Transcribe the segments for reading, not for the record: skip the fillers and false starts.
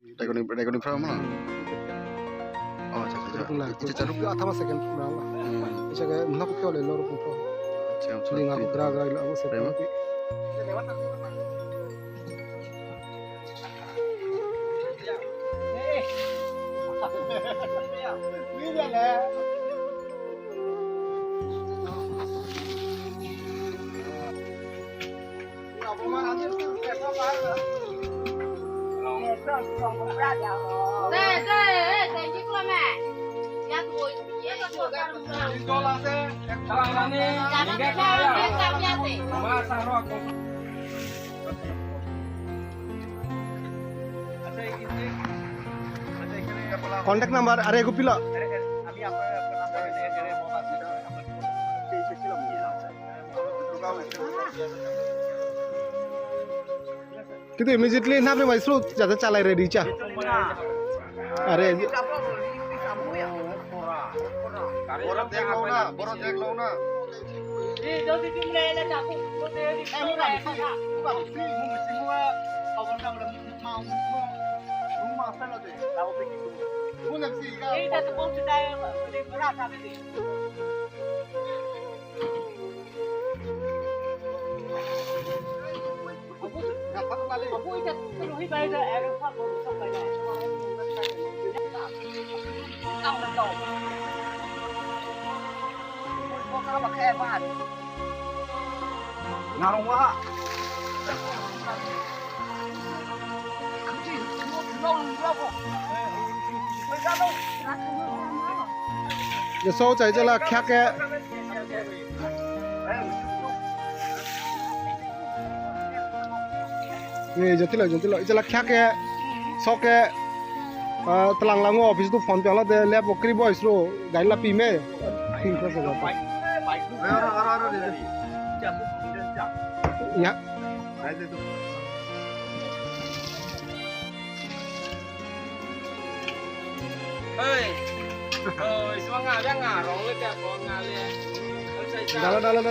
Recording from mana? Oh, acha. Chalu. Athama second mala. Isa ga nak kyo le lor puto. Acha. Linga ko gra la abo se pa. Contact number are go pila. Kita immediately na mai sro jada chalai ready cha. Are Borok dek lau na. Giờ sau chạy cho là khác cái này giờ tí lại cho là khác cái sau cái telang lango office tu phone pela de lab okri boys ro gaila pi me pin ko sa pa ya Oi, semangat dah ngarong le tak ko ngale. dala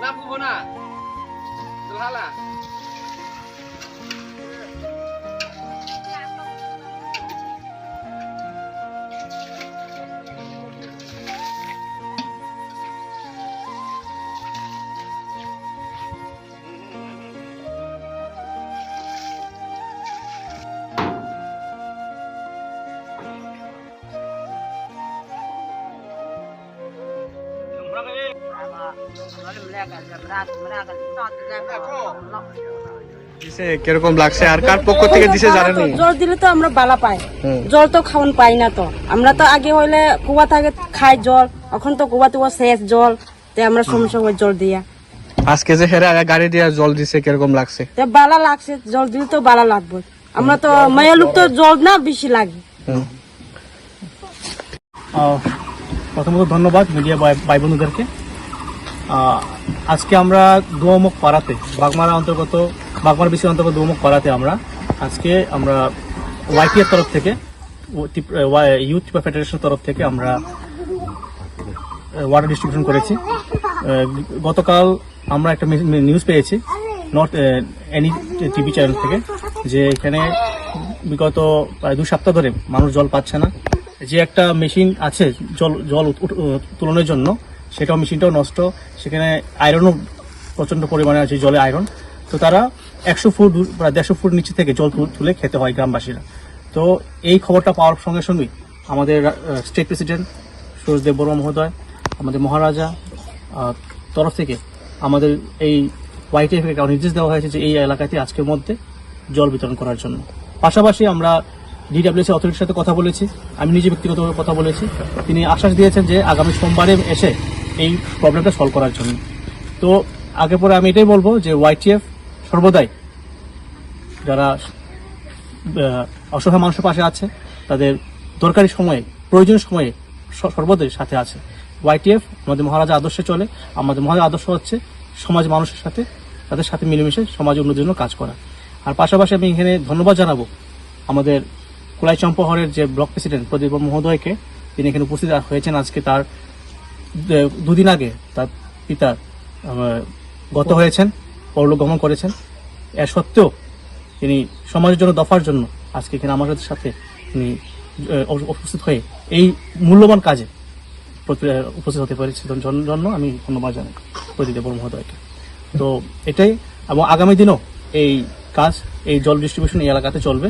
Lampu bona. Selhala. দিছে কিরকম লাগছে আর কার পক্ষ থেকে দিছে জানেন নি জল দিলে তো আমরা বালা পাই জল তো খাওন পাই না তো আমরা তো আগে হইলে কুয়া থেকে খাই জল এখন তো কুয়া তো শেষ জল তে আমরা সমস্যা হয় জল দিয়া আজকে যে হেরে গাড়ি দিয়া জল দিছে কিরকম লাগছে তে বালা লাগছে জল দিলে তো বালা লাগবে আমরা তো মায়া লোক তো জল না বেশি লাগে প্রথমত ধন্যবাদ মিডিয়া ভাই বন্ধুদেরকে আজকে আমরা দুয়ামুখ পাড়াতে বাগমারা বিসি অন্তর্গত দুয়ামুখ পাড়াতে আমরা ওয়াইটিএর তরফ থেকে ইউথ ফেডারেশনের তরফ থেকে আমরা ওয়াটার ডিস্ট্রিবিউশন করেছি গতকাল আমরা একটা নিউজ পেয়েছি নর্থ এনি টিভি চ্যানেল থেকে যে এখানে বিগত প্রায় 2 সপ্তাহ ধরে মানুষ জল পাচ্ছে না যে একটা মেশিন আছে জল উত্তোলনের জন্য সেটাও মেশিনটাও নষ্ট সেখানে আয়রনও প্রচন্ড পরিমাণে আছে জলে আয়রন তো তারা 100 ফুট প্রায় 150 ফুট নিচে থেকে জল তুলে খেতে হয় গ্রামবাসীরা তো এই খবরটা পাওয়ার সঙ্গে সঙ্গেই আমাদের স্টেট প্রেসিডেন্ট সুরজদেব বর্মা মহোদয় আমাদের মহারাজা তরফ থেকে আমাদের এই ওয়াইটিএফ কে নির্দেশ দেওয়া হয়েছে যে এই এলাকাতে আজকের মধ্যে জল বিতরণ করার জন্য পাশাপাশি আমরা ডিডব্লিউসি অথরিটির সাথে কথা বলেছি আমি নিজে ব্যক্তিগতভাবে কথা বলেছি তিনি আশ্বাস দিয়েছেন যে আগামী সোমবারে এসে এই প্রবলেমটা সলভ করার জন্য তো আগে পরে আমি এটাই বলবো যে ওয়াইটিএফ সর্বদাই যারা অসহায় মানুষের পাশে আছে তাদের দরকারি সময়ে প্রয়োজনীয় সময়ে সর্বদাই সাথে আছে ওয়াইটিএফ আমাদের মহারাজা আদর্শে চলে আমাদের মহারাজা আদর্শ হচ্ছে সমাজ মানুষের সাথে তাদের সাথে মিলেমিশে সমাজ উন্নতির জন্য কাজ করা আর পাশাপাশি আমি এখানে ধন্যবাদ জানাবো আমাদের কোলাই চম্পহরের যে ব্লক প্রেসিডেন্ট প্রদীপ মহোদয়কে তিনি এখানে উপস্থিত হয়েছেন আজকে তার 2 দিন আগে তার পিতা গত হয়েছেন পরলোক গমন করেছেন এর সত্ত্বেও তিনি সমাজের জন্য দফার জন্য আজকে এখানে আমাদের সাথে তিনি উপস্থিত হয়ে এই মূল্যবান কাজে উপস্থিত হতে পেরেছি জন্য আমি ধন্যবাদ জানাই প্রদীপ দেব মহোদয়কে। তো এটাই, এবং আগামী দিনও এই কাজ, এই জল ডিস্ট্রিবিউশন এই এলাকাতে চলবে।